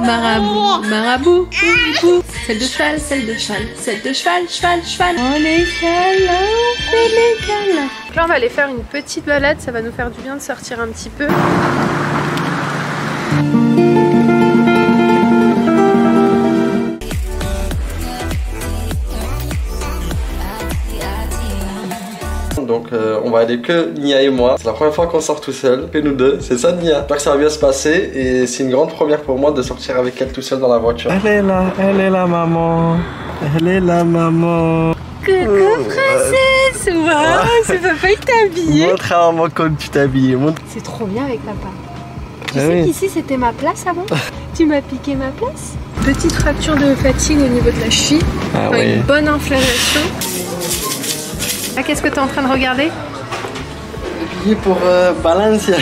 Marabout, marabout, boubou. Celle de cheval, celle de cheval, celle de cheval, cheval, cheval. On les câlins, on fait les câlins. Donc là on va aller faire une petite balade, ça va nous faire du bien de sortir un petit peu. Donc on va aller que Nia et moi. C'est la première fois qu'on sort tout seul, que nous deux. C'est ça Nia. J'espère que ça va bien se passer et c'est une grande première pour moi de sortir avec elle tout seul dans la voiture. Elle est là maman. Elle est là maman. Coucou princesse. Waouh, c'est papa qui t'a habillé. Montre à maman comme tu t'es habillée. C'est trop bien avec papa. Tu sais qu'ici c'était ma place avant. Tu m'as piqué ma place. Petite fracture de fatigue au niveau de la cheville. Une bonne inflammation. Ah, qu'est-ce que tu es en train de regarder? Pour Balance. Là,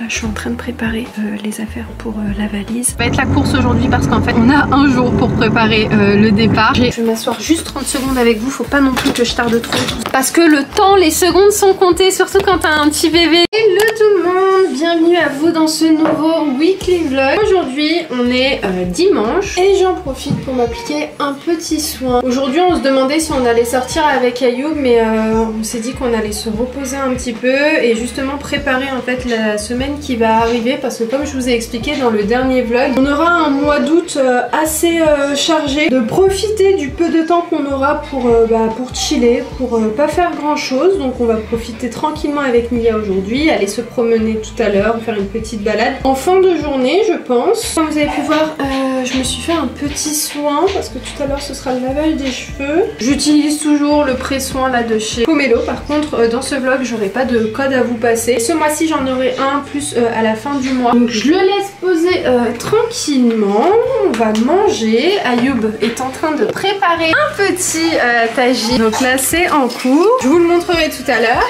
je suis en train de préparer les affaires pour la valise. Ça va être la course aujourd'hui parce qu'en fait, on a un jour pour préparer le départ. Je vais m'asseoir juste 30 secondes avec vous. Faut pas non plus que je tarde trop. Parce que le temps, les secondes sont comptées, surtout quand t'as un petit bébé. Hello tout le monde, bienvenue à vous dans ce nouveau weekly vlog. Aujourd'hui, on est dimanche et j'en profite pour m'appliquer un petit soin. Aujourd'hui, on se demandait si on allait sortir avec Ayoub, mais on s'est dit qu'on allait se reposer un petit peu et justement préparer en fait la semaine qui va arriver parce que comme je vous ai expliqué dans le dernier vlog, on aura un mois d'août assez chargé, de profiter du peu de temps qu'on aura pour chiller, pour pas faire grand chose. Donc on va profiter tranquillement avec Nia aujourd'hui, aller se promener tout à l'heure, faire une petite balade en fin de journée je pense. Comme vous avez pu voir, je me suis fait un petit soin parce que tout à l'heure ce sera le lavage des cheveux. J'utilise toujours le pré-soin là de chez Pomelo. Par contre dans ce vlog j'aurai pas de code à vous passer. Ce mois-ci j'en aurai un plus à la fin du mois. Donc je le laisse poser tranquillement. On va manger. Ayoub est en train de préparer un petit tagine. Donc là c'est en cours. Je vous le montrerai tout à l'heure.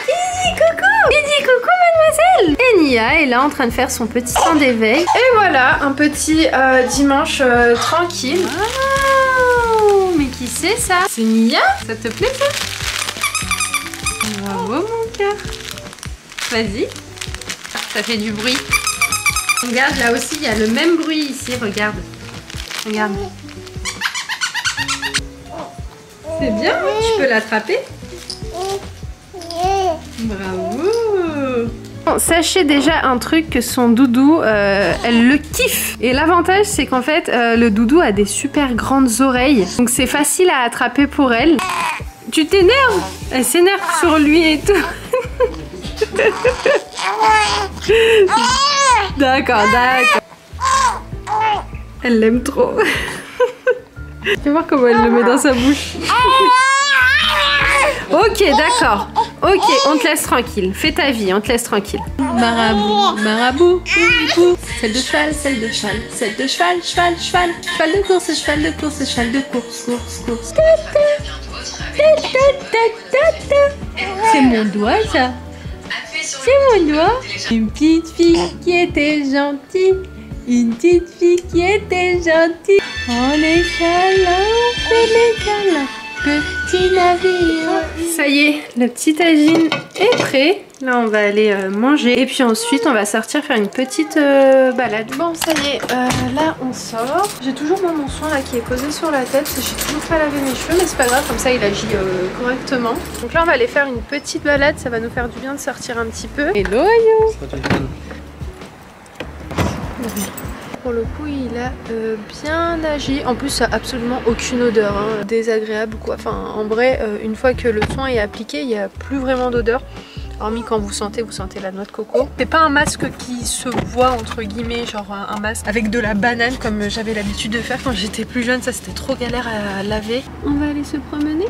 Coucou! Il dit coucou mademoiselle! Et Nia est là en train de faire son petit temps d'éveil. Et voilà, un petit dimanche tranquille. Wow, mais qui c'est ça? C'est Nia? Ça te plaît ça? Bravo mon cœur! Vas-y, ça fait du bruit. Regarde, là aussi, il y a le même bruit ici. Regarde. Regarde. C'est bien, hein? Tu peux l'attraper. Bravo. Bon, sachez déjà un truc, que son doudou, elle le kiffe. Et l'avantage, c'est qu'en fait, le doudou a des super grandes oreilles. Donc c'est facile à attraper pour elle. Tu t'énerves? Elle s'énerve sur lui et tout. D'accord, d'accord. Elle l'aime trop. Tu vas voir comment elle le met dans sa bouche. Ok, d'accord. Ok, on te laisse tranquille. Fais ta vie, on te laisse tranquille. Marabout, marabout, boubou. Celle de cheval, celle de cheval, celle de cheval, cheval, cheval. Cheval de course, cheval de course, cheval de course, course, course. C'est mon doigt ça. C'est mon doigt. Une petite fille qui était gentille. Une petite fille qui était gentille. On les câlins, on fait les câlins. Petit navire. Ça y est, le petit tagine est prêt. Là on va aller manger et puis ensuite on va sortir faire une petite balade. Bon ça y est, là on sort. J'ai toujours mon soin là qui est posé sur la tête. J'ai toujours pas lavé mes cheveux mais c'est pas grave, comme ça il agit correctement. Donc là on va aller faire une petite balade, ça va nous faire du bien de sortir un petit peu. Hello Ayo. Pour le coup il a bien agi. En plus ça a absolument aucune odeur hein, désagréable quoi. Enfin en vrai une fois que le soin est appliqué il n'y a plus vraiment d'odeur. Hormis quand vous sentez la noix de coco. C'est pas un masque qui se voit entre guillemets, genre un masque avec de la banane comme j'avais l'habitude de faire quand j'étais plus jeune. Ça c'était trop galère à laver. On va aller se promener.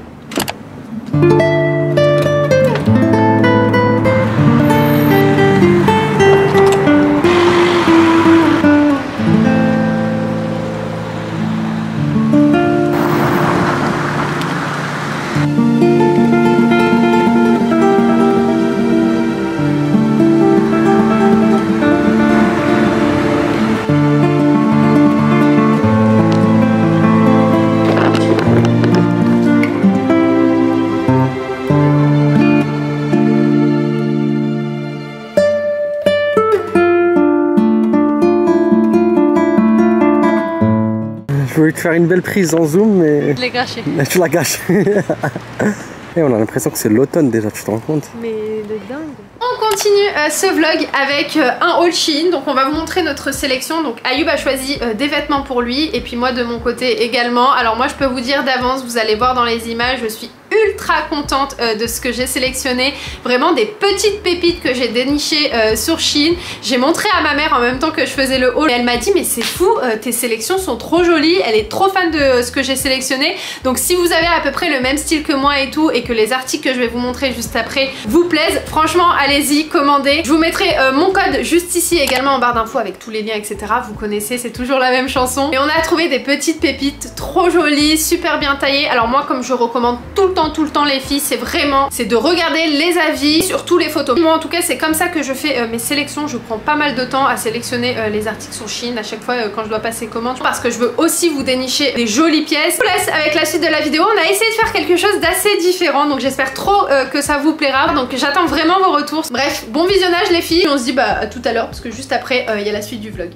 voulais te faire une belle prise en zoom, mais... Je l'ai gâché. Tu l'as gâché. Et on a l'impression que c'est l'automne déjà, tu te rends compte? Mais de dingue. On continue ce vlog avec un haul Shein. Donc on va vous montrer notre sélection. Donc Ayoub a choisi des vêtements pour lui et puis moi de mon côté également. Alors moi je peux vous dire d'avance, vous allez voir dans les images, je suis ultra contente de ce que j'ai sélectionné. Vraiment des petites pépites que j'ai dénichées sur Shein. J'ai montré à ma mère en même temps que je faisais le haul et elle m'a dit mais c'est fou, tes sélections sont trop jolies. Elle est trop fan de ce que j'ai sélectionné. Donc si vous avez à peu près le même style que moi et tout et que les articles que je vais vous montrer juste après vous plaisent, franchement allez-y, commandez. Je vous mettrai mon code juste ici également en barre d'infos avec tous les liens etc. Vous connaissez, c'est toujours la même chanson. Et on a trouvé des petites pépites trop jolies, super bien taillées. Alors moi comme je recommande tout le temps les filles, c'est de regarder les avis, surtout les photos. Moi en tout cas c'est comme ça que je fais mes sélections. Je prends pas mal de temps à sélectionner les articles sur Shein à chaque fois quand je dois passer commande parce que je veux aussi vous dénicher des jolies pièces. Je vous laisse avec la suite de la vidéo. On a essayé de faire quelque chose d'assez différent donc j'espère trop que ça vous plaira. Donc j'attends vraiment vos retours. Bref, bon visionnage les filles. On se dit bah à tout à l'heure parce que juste après il y a la suite du vlog.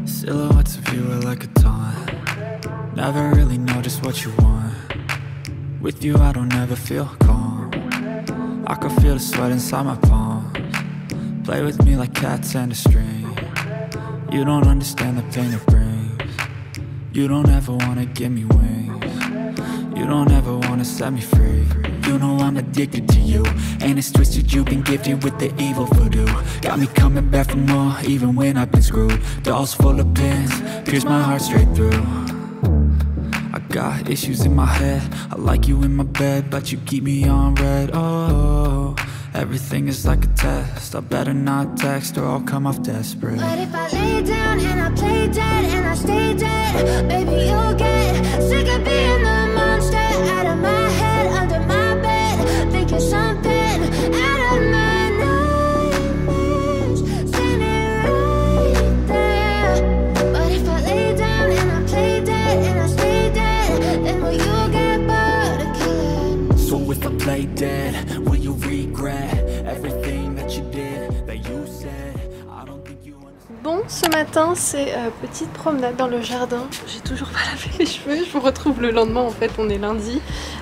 Silhouettes of you are like a taunt. Never really know just what you want. With you I don't ever feel calm. I can feel the sweat inside my palms. Play with me like cats and a string. You don't understand the pain it brings. You don't ever wanna give me wings. You don't ever wanna set me free. You know I'm addicted to you, and it's twisted, you've been gifted with the evil voodoo. Got me coming back for more, even when I've been screwed. Dolls full of pins, pierce my heart straight through. I got issues in my head, I like you in my bed, but you keep me on red. Oh, everything is like a test, I better not text or I'll come off desperate. But if I lay down and I play dead and I stay dead, baby you'll get sick of being the monster out of my head, under my bed, thinking something out of my nightmares, standing right there. But if I lay down and I play dead and I stay dead, then will you get bored of killing? So if I play dead, will you regret everything that you did, that you said? I don't think you understand. Bon, ce matin, c'est petite promenade dans le jardin. J'ai toujours pas lavé les cheveux. Je vous retrouve le lendemain, en fait, on est lundi.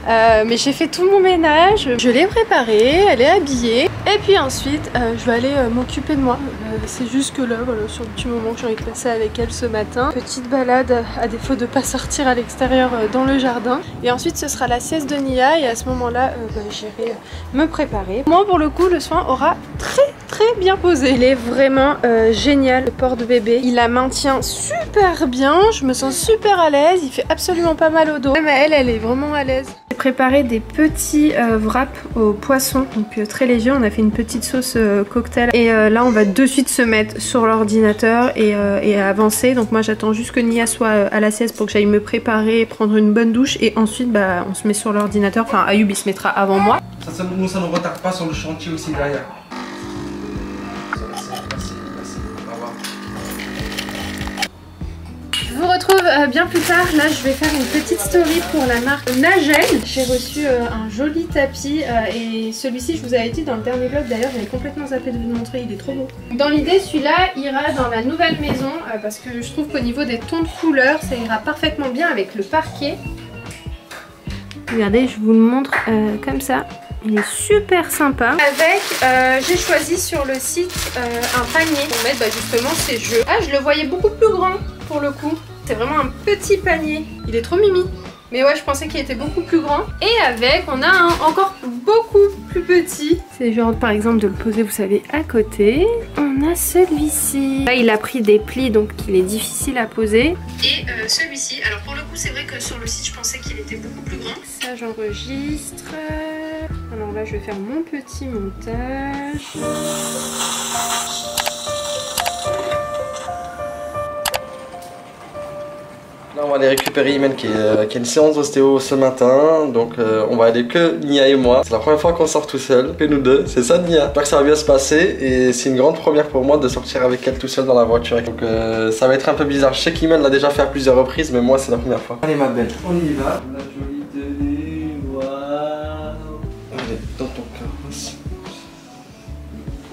Mais j'ai fait tout mon ménage. Je l'ai préparée, elle est habillée. Et puis ensuite, je vais aller m'occuper de moi. C'est juste que là, voilà, sur le petit moment que j'ai envie de passer avec elle ce matin. Petite balade, à défaut de pas sortir à l'extérieur dans le jardin. Et ensuite, ce sera la sieste de Nia. Et à ce moment-là, j'irai me préparer. Moi, pour le coup, le soin aura très bien posé. Il est vraiment génial, le porte-bébé. Il la maintient super bien. Je me sens super à l'aise. Il fait absolument pas mal au dos. Même elle est vraiment à l'aise. J'ai préparé des petits wraps au poisson, donc très léger. On a fait une petite sauce cocktail. Et là, on va de suite se mettre sur l'ordinateur et avancer. Donc moi, j'attends juste que Nia soit à la sieste pour que j'aille me préparer, prendre une bonne douche. Et ensuite, bah, on se met sur l'ordinateur. Enfin, Ayoub, il se mettra avant moi. Ça ne retarde pas sur le chantier aussi derrière. Je vous retrouve bien plus tard. Là, je vais faire une petite story pour la marque Nagel. J'ai reçu un joli tapis et celui-ci, je vous avais dit dans le dernier vlog, d'ailleurs, j'avais complètement zappé de vous le montrer, il est trop beau. Dans l'idée, celui-là ira dans la nouvelle maison parce que je trouve qu'au niveau des tons de couleurs, ça ira parfaitement bien avec le parquet. Regardez, je vous le montre comme ça. Il est super sympa. Avec, j'ai choisi sur le site un panier pour mettre justement ces jeux. Ah, je le voyais beaucoup plus grand pour le coup. C'est vraiment un petit panier. Il est trop mimi. Mais ouais, je pensais qu'il était beaucoup plus grand. Et avec, on a un encore beaucoup plus petit. C'est genre par exemple de le poser, vous savez, à côté. On a celui-ci. Là, il a pris des plis, donc il est difficile à poser. Et celui-ci, alors pour le coup, c'est vrai que sur le site, je pensais qu'il était beaucoup plus grand. Ça, j'enregistre. Alors là, je vais faire mon petit montage. Là, on va aller récupérer Imen qui a une séance d'ostéo ce matin. Donc on va aller que Nia et moi. C'est la première fois qu'on sort tout seul, que nous deux. C'est ça, Nia. J'espère que ça va bien se passer. Et c'est une grande première pour moi de sortir avec elle tout seul dans la voiture. Donc ça va être un peu bizarre. Je sais qu'Imen l'a déjà fait à plusieurs reprises, mais moi c'est la première fois. Allez ma belle, on y va. La jolie tenue, waouh. Allez, dans ton cœur aussi.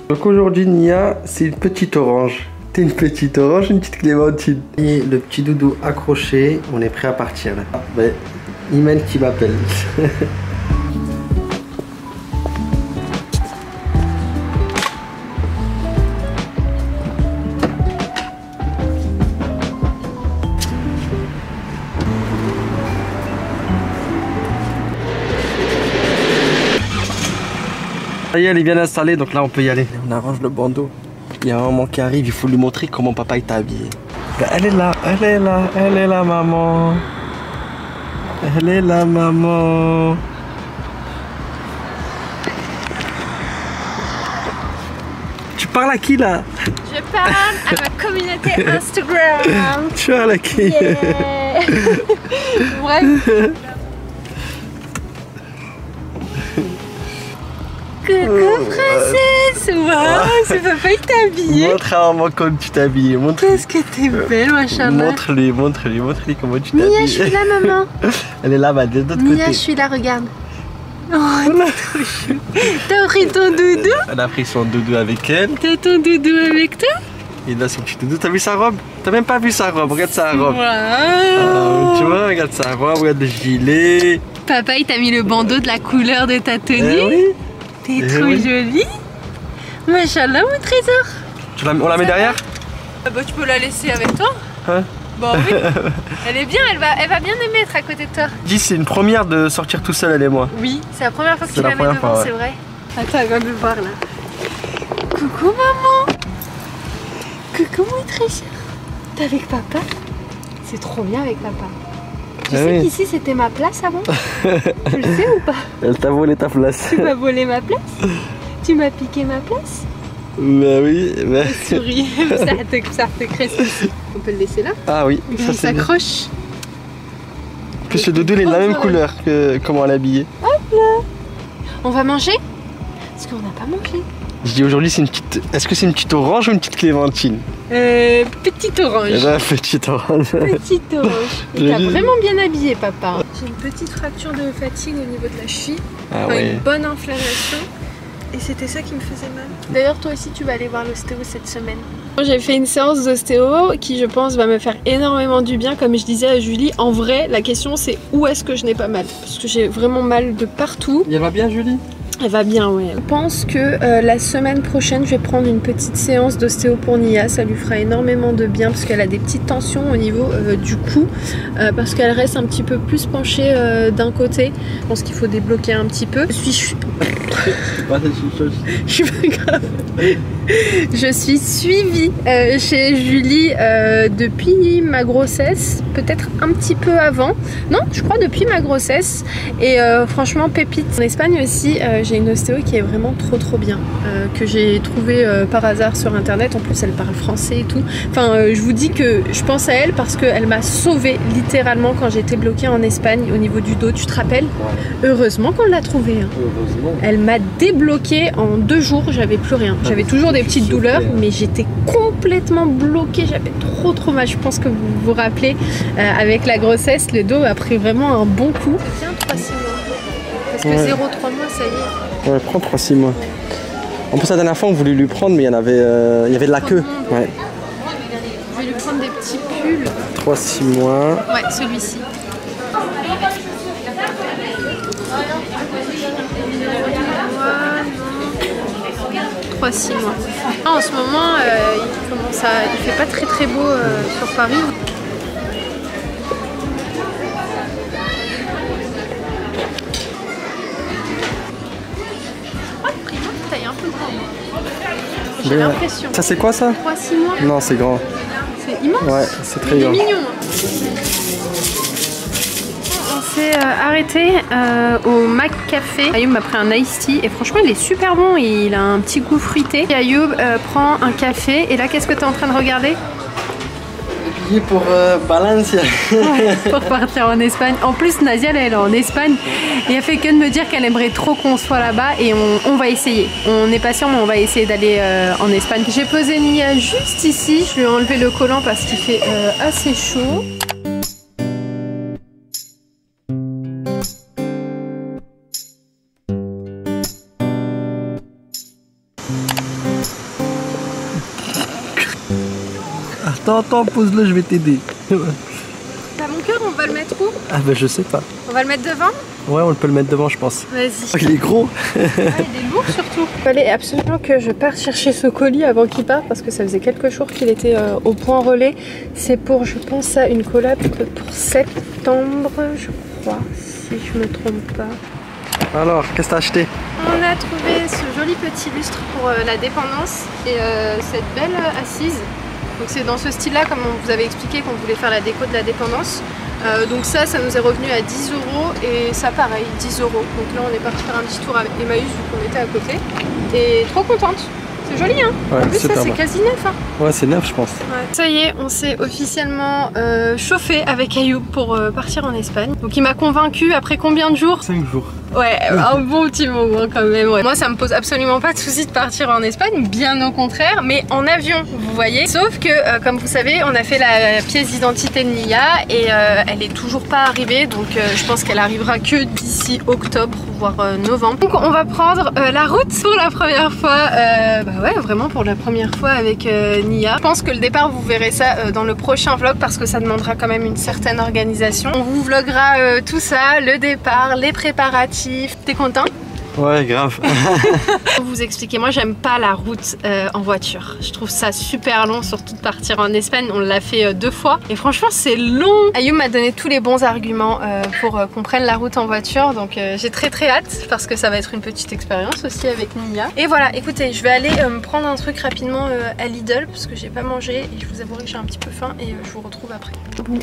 Donc aujourd'hui, Nia, c'est une petite orange. Une petite orange, une petite clémentine. Et le petit doudou accroché, on est prêt à partir là. Ben, Imen qui m'appelle. Ça y est, elle est bien installée, donc là on peut y aller. On arrange le bandeau. Il y a un moment qui arrive, il faut lui montrer comment papa est habillé. Elle est là, elle est là, elle est là maman. Elle est là maman. Tu parles à qui là? Je parle à ma communauté Instagram. Tu parles à qui? Yeah. Bref. Coucou princesse. Waouh, c'est papa qui t'a habillé. Montre à maman comment tu t'es habillée. Qu'est-ce que t'es belle, machallah. Montre-lui comment tu t'es habillée. Mia, je suis là maman. Elle est là-bas, de l'autre côté. Mia, je suis là, regarde. Oh, t'es trop chou. T'as pris ton doudou? Elle a pris son doudou avec elle. T'as ton doudou avec toi? Et là, son petit doudou. T'as vu sa robe? T'as même pas vu sa robe, regarde sa robe. Wow. Tu vois, regarde sa robe, regarde le gilet. Papa, il t'a mis le bandeau de la couleur de ta tenue. Oui. T'es trop jolie. Machallah, mon trésor. On la met derrière? Ah bah, tu peux la laisser avec toi. Hein? Bon oui, elle est bien, elle va bien aimer être à côté de toi. Dis, c'est une première de sortir tout seul, elle et moi. Oui, c'est la première fois que tu la mets devant, ouais. c'est vrai. Attends, elle va me voir là. Coucou maman. Coucou mon très cher. T'es avec papa? C'est trop bien avec papa. Tu sais qu'ici c'était ma place avant? Tu le sais ou pas? Elle t'a volé ta place. Tu m'as volé ma place? Tu m'as piqué ma place? Bah oui, bah... Souris, ça te crée ceci. On peut le laisser là? Ah oui, ça il c'est bien. s'accroche. En plus le doudou il est de la même couleur que comment elle est habillée. Hop là. On va manger? Parce qu'on n'a pas mangé. Je dis aujourd'hui c'est une petite... Est-ce que c'est une petite orange ou une petite clémentine? Petite orange. Eh ben, petite orange. Petite orange. Il t'a vraiment bien habillé papa. J'ai une petite fracture de fatigue au niveau de la cheville. Ah ouais. Une bonne inflammation. Et c'était ça qui me faisait mal. D'ailleurs toi aussi tu vas aller voir l'ostéo cette semaine. J'ai fait une séance d'ostéo qui je pense va me faire énormément du bien. Comme je disais à Julie, en vrai la question c'est où est-ce que je n'ai pas mal? Parce que j'ai vraiment mal de partout. Elle va bien Julie? Elle va bien, ouais. Je pense que la semaine prochaine, je vais prendre une petite séance d'ostéo pour Nia. Ça lui fera énormément de bien parce qu'elle a des petites tensions au niveau du cou. Parce qu'elle reste un petit peu plus penchée d'un côté. Je pense qu'il faut débloquer un petit peu. Je suis pas grave. Je suis suivie chez Julie depuis ma grossesse. Peut-être un petit peu avant. Non, je crois depuis ma grossesse. Et franchement, pépite. En Espagne aussi, j'ai une ostéo qui est vraiment trop bien, que j'ai trouvé par hasard sur internet. En plus elle parle français et tout. Enfin je vous dis que je pense à elle parce qu'elle m'a sauvée littéralement quand j'étais bloquée en Espagne au niveau du dos, tu te rappelles? Ouais. Heureusement qu'on l'a trouvée hein. Heureusement. Elle m'a débloquée en 2 jours, j'avais plus rien. J'avais toujours des petites douleurs mais j'étais complètement bloquée, j'avais trop mal. Je pense que vous vous rappelez avec la grossesse, le dos a pris vraiment un bon coup. Tiens, 3-6 mois. Parce que 0-3 mois, ça y est. Ouais, prends 3-6 mois. En plus, la dernière fois, on voulait lui prendre, mais il y avait de la queue. Ouais. Je vais lui prendre des petits pulls. 3-6 mois. Ouais, celui-ci. 3-6 mois. Ah, en ce moment, il fait pas très beau sur Paris. J'ai l'impression. Ça c'est quoi ça? 3-6 mois. Non, c'est grand. C'est immense. Ouais, c'est très grand. Il est mignon. On s'est arrêté au Mac Café. Ayoub m'a pris un iced tea et franchement il est super bon. Il a un petit goût fruité. Ayoub prend un café et là qu'est-ce que tu es en train de regarder? Pour Valencia. Pour partir en Espagne. En plus Nadia elle est en Espagne et elle fait que de me dire qu'elle aimerait trop qu'on soit là-bas et on va essayer. On n'est pas sûr mais on va essayer d'aller en Espagne. J'ai posé Nia juste ici. Je lui ai enlevé le collant parce qu'il fait assez chaud. Attends, pose-le, je vais t'aider. T'as mon cœur, on va le mettre où? Ah bah je sais pas. On va le mettre devant? Ouais, on peut le mettre devant je pense. Vas-y. Oh, il est gros. Ah, il est lourd surtout. Il fallait absolument que je parte chercher ce colis avant qu'il parte parce que ça faisait quelques jours qu'il était au point relais. C'est pour, je pense, à une collab pour septembre, je crois, si je me trompe pas. Alors, qu'est-ce que t'as acheté? On a trouvé ce joli petit lustre pour la dépendance et cette belle assise. Donc c'est dans ce style là comme on vous avait expliqué qu'on voulait faire la déco de la dépendance. Donc ça nous est revenu à 10 € et ça pareil 10 €. Donc là on est parti faire un petit tour avec Emmaüs vu qu'on était à côté. Et trop contente. C'est joli hein. Ouais, en plus ça c'est quasi neuf hein. Ouais c'est neuf je pense. Ouais. Ça y est, on s'est officiellement chauffé avec Ayoub pour partir en Espagne. Donc il m'a convaincu après combien de jours? 5 jours. Ouais, un bon petit moment quand même. Ouais. Moi ça me pose absolument pas de soucis de partir en Espagne, bien au contraire, mais en avion, vous voyez. Sauf que comme vous savez, on a fait la pièce d'identité de Nia et elle est toujours pas arrivée, donc je pense qu'elle arrivera que d'ici octobre, voire novembre. Donc on va prendre la route pour la première fois, bah ouais, vraiment pour la première fois avec Nia. Je pense que le départ, vous verrez ça dans le prochain vlog parce que ça demandera quand même une certaine organisation. On vous vloguera tout ça, le départ, les préparatifs. T'es content? Ouais, grave. Pour vous expliquer, moi j'aime pas la route en voiture. Je trouve ça super long, surtout de partir en Espagne. On l'a fait 2 fois et franchement c'est long. Ayoub m'a donné tous les bons arguments pour qu'on prenne la route en voiture. Donc j'ai très hâte parce que ça va être une petite expérience aussi avec Nia. Et voilà, écoutez, je vais aller me prendre un truc rapidement à Lidl parce que j'ai pas mangé et je vous avouerai que j'ai un petit peu faim et je vous retrouve après. Bon,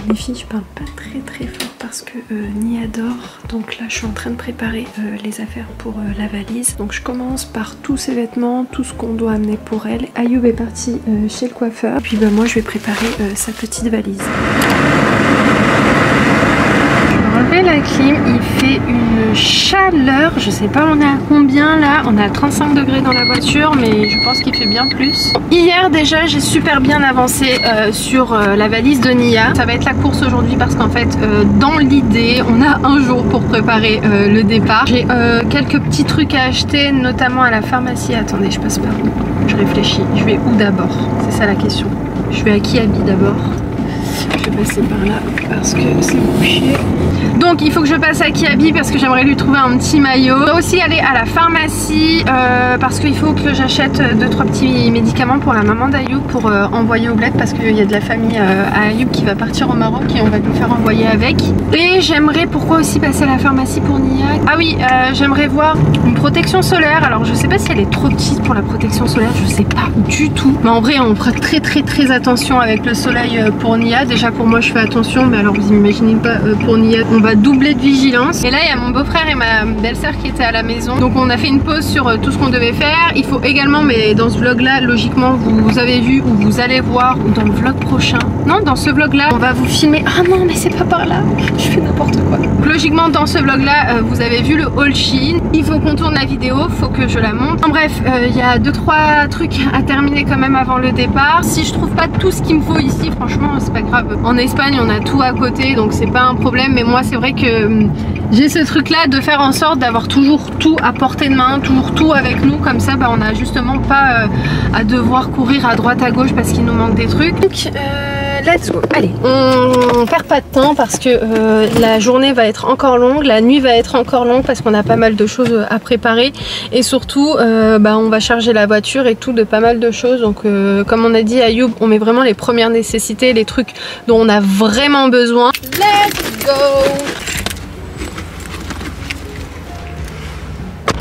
les filles, je parle pas très fort parce que Nia dort. Donc là je suis en train de préparer les affaires pour la valise. Donc je commence par tous ses vêtements, tout ce qu'on doit amener pour elle. Ayoub est parti chez le coiffeur. Puis bah, moi je vais préparer sa petite valise. La clim, il fait une chaleur, je sais pas on est à combien là, on est à 35 degrés dans la voiture mais je pense qu'il fait bien plus. Hier déjà j'ai super bien avancé sur la valise de Nia. Ça va être la course aujourd'hui parce qu'en fait dans l'idée on a un jour pour préparer le départ. J'ai quelques petits trucs à acheter notamment à la pharmacie. Attendez, je passe par où? Je réfléchis, je vais où d'abord? C'est ça la question. Je vais à Kiabi d'abord. Je vais passer par là parce que c'est bouché. Donc il faut que je passe à Kiabi parce que j'aimerais lui trouver un petit maillot. Je vais aussi aller à la pharmacie parce qu'il faut que j'achète 2-3 petits médicaments pour la maman d'Ayoub pour envoyer au bled parce qu'il y a de la famille à Ayoub qui va partir au Maroc et on va nous faire envoyer avec. Et j'aimerais pourquoi aussi passer à la pharmacie pour Nia. Ah oui, j'aimerais voir une protection solaire. Alors je sais pas si elle est trop petite pour la protection solaire, je sais pas du tout. Mais en vrai on fera très attention avec le soleil pour Nia. Déjà pour moi je fais attention mais alors vous imaginez pas pour Nia on va doubler de vigilance. Et là il y a mon beau-frère et ma belle-sœur qui étaient à la maison. Donc on a fait une pause sur tout ce qu'on devait faire. Il faut également, mais dans ce vlog là logiquement vous avez vu ou vous allez voir ou dans le vlog prochain. Non, dans ce vlog là on va vous filmer. Ah non mais c'est pas par là, je fais n'importe quoi. Donc, logiquement dans ce vlog là vous avez vu le haul Shein. Il faut qu'on tourne la vidéo, faut que je la monte. En bref, il y a 2-3 trucs à terminer quand même avant le départ. Si je trouve pas tout ce qu'il me faut ici, franchement c'est pas grave. En Espagne on a tout à côté donc c'est pas un problème. Mais moi c'est vrai que j'ai ce truc là de faire en sorte d'avoir toujours tout à portée de main, toujours tout avec nous. Comme ça bah, on a justement pas à devoir courir à droite à gauche parce qu'il nous manque des trucs. Donc let's go. Allez, on perd pas de temps parce que la journée va être encore longue, la nuit va être encore longue parce qu'on a pas mal de choses à préparer et surtout bah, on va charger la voiture et tout de pas mal de choses. Donc comme on a dit à Ayoub, on met vraiment les premières nécessités, les trucs dont on a vraiment besoin. Let's go.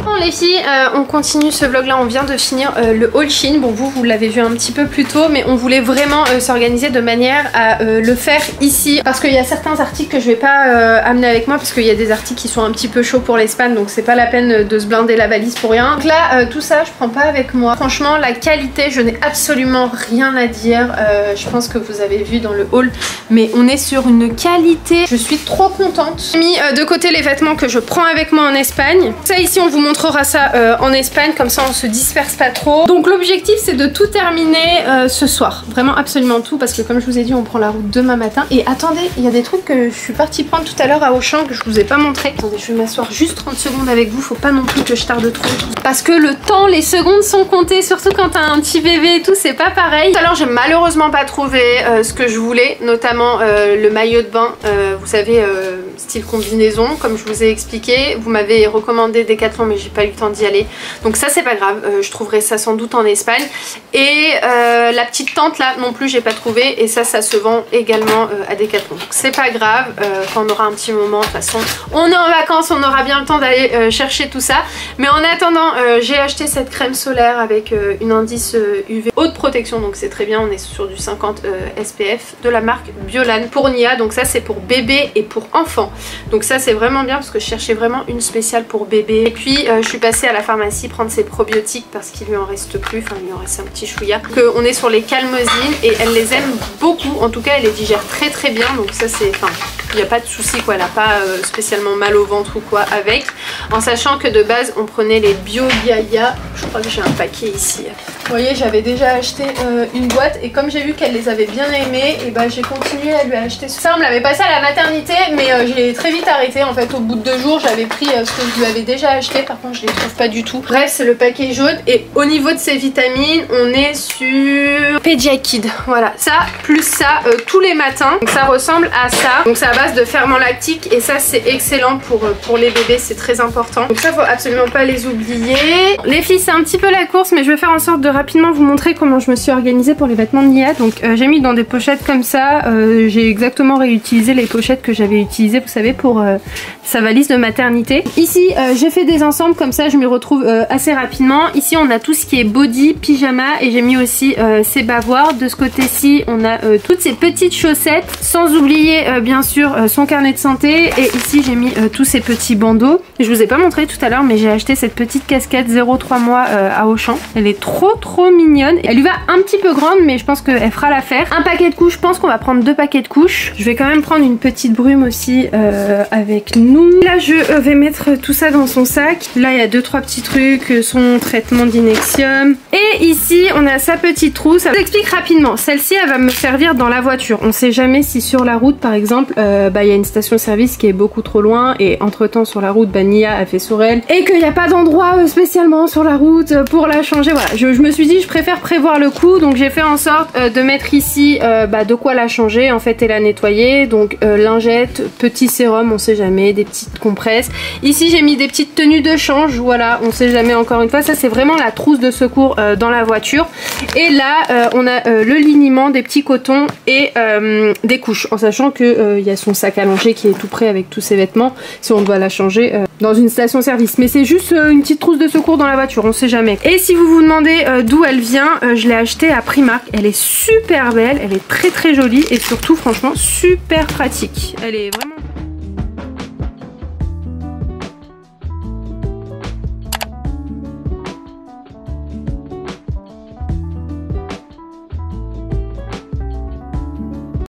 Bon les filles, on continue ce vlog là, on vient de finir le haul Shein. Bon vous l'avez vu un petit peu plus tôt mais on voulait vraiment s'organiser de manière à le faire ici parce qu'il y a certains articles que je vais pas amener avec moi parce qu'il y a des articles qui sont un petit peu chauds pour l'Espagne donc c'est pas la peine de se blinder la valise pour rien. Donc là tout ça je prends pas avec moi. Franchement la qualité je n'ai absolument rien à dire, je pense que vous avez vu dans le haul mais on est sur une qualité, je suis trop contente. J'ai mis de côté les vêtements que je prends avec moi en Espagne. Ça ici on vous montrera ça en Espagne, comme ça on se disperse pas trop. Donc l'objectif c'est de tout terminer ce soir, vraiment absolument tout parce que comme je vous ai dit on prend la route demain matin. Et attendez, il y a des trucs que je suis partie prendre tout à l'heure à Auchan que je vous ai pas montré. Attendez, je vais m'asseoir juste 30 secondes avec vous, faut pas non plus que je tarde trop parce que le temps, les secondes sont comptées, surtout quand t'as un petit bébé et tout, c'est pas pareil. Tout à l'heure j'ai malheureusement pas trouvé ce que je voulais, notamment le maillot de bain, vous savez style combinaison comme je vous ai expliqué. Vous m'avez recommandé Decathlon mais j'ai pas eu le temps d'y aller donc ça c'est pas grave, je trouverai ça sans doute en Espagne. Et la petite tente là non plus j'ai pas trouvé et ça se vend également à Decathlon donc c'est pas grave, quand on aura un petit moment de toute façon on est en vacances, on aura bien le temps d'aller chercher tout ça. Mais en attendant j'ai acheté cette crème solaire avec une indice UV haute protection donc c'est très bien, on est sur du 50 SPF de la marque Biolan pour Nia, donc ça c'est pour bébé et pour enfant donc ça c'est vraiment bien parce que je cherchais vraiment une spéciale pour bébé. Et puis je suis passée à la pharmacie prendre ses probiotiques parce qu'il lui en reste plus, enfin il lui en reste un petit chouïa. On est sur les calmosines et elle les aime beaucoup, en tout cas elle les digère très bien donc ça c'est, enfin il n'y a pas de souci quoi, elle n'a pas spécialement mal au ventre ou quoi avec, en sachant que de base on prenait les Bio Gaia, je crois que j'ai un paquet ici. Vous voyez j'avais déjà acheté une boîte et comme j'ai vu qu'elle les avait bien aimées et bah j'ai continué à lui acheter ça. On me l'avait passé à la maternité mais j'ai très vite arrêté en fait, au bout de 2 jours j'avais pris ce que je lui avais déjà acheté, par contre je les trouve pas du tout. Bref c'est le paquet jaune et au niveau de ces vitamines on est sur Pediakid, voilà ça plus ça tous les matins, donc ça ressemble à ça, donc ça va base de ferment lactique et ça c'est excellent pour les bébés, c'est très important. Donc ça faut absolument pas les oublier. Les filles c'est un petit peu la course mais je vais faire en sorte de rapidement vous montrer comment je me suis organisée pour les vêtements de Nia. Donc j'ai mis dans des pochettes comme ça, j'ai exactement réutilisé les pochettes que j'avais utilisées vous savez pour sa valise de maternité. Ici j'ai fait des ensembles comme ça je m'y retrouve assez rapidement. Ici on a tout ce qui est body, pyjama et j'ai mis aussi ses bavoirs. De ce côté-ci on a toutes ces petites chaussettes sans oublier bien sûr son carnet de santé et ici j'ai mis tous ces petits bandeaux. Je vous ai pas montré tout à l'heure mais j'ai acheté cette petite casquette 0-3 mois à Auchan. Elle est trop mignonne. Elle lui va un petit peu grande mais je pense qu'elle fera l'affaire. Un paquet de couches, je pense qu'on va prendre 2 paquets de couches. Je vais quand même prendre une petite brume aussi avec nous. Là je vais mettre tout ça dans son sac. Là il y a 2-3 petits trucs, son traitement d'Inexium. Et ici on a sa petite trousse. Je vous explique rapidement. Celle-ci elle va me servir dans la voiture. On sait jamais si sur la route par exemple il y a une station-service qui est beaucoup trop loin et entre temps sur la route Nia a fait sur elle et qu'il n'y a pas d'endroit spécialement sur la route pour la changer. Voilà, je me suis dit je préfère prévoir le coup donc j'ai fait en sorte de mettre ici de quoi la changer en fait et la nettoyer. Donc lingette, petit sérum on sait jamais, des petites compresses. Ici j'ai mis des petites tenues de change, voilà on sait jamais encore une fois. Ça c'est vraiment la trousse de secours dans la voiture. Et là on a le liniment, des petits cotons et des couches en sachant que il y a son sac à langer qui est tout prêt avec tous ses vêtements si on doit la changer dans une station service. Mais c'est juste une petite trousse de secours dans la voiture, on sait jamais. Et si vous vous demandez d'où elle vient, je l'ai achetée à Primark. Elle est super belle, elle est très jolie et surtout franchement super pratique. Elle est vraiment...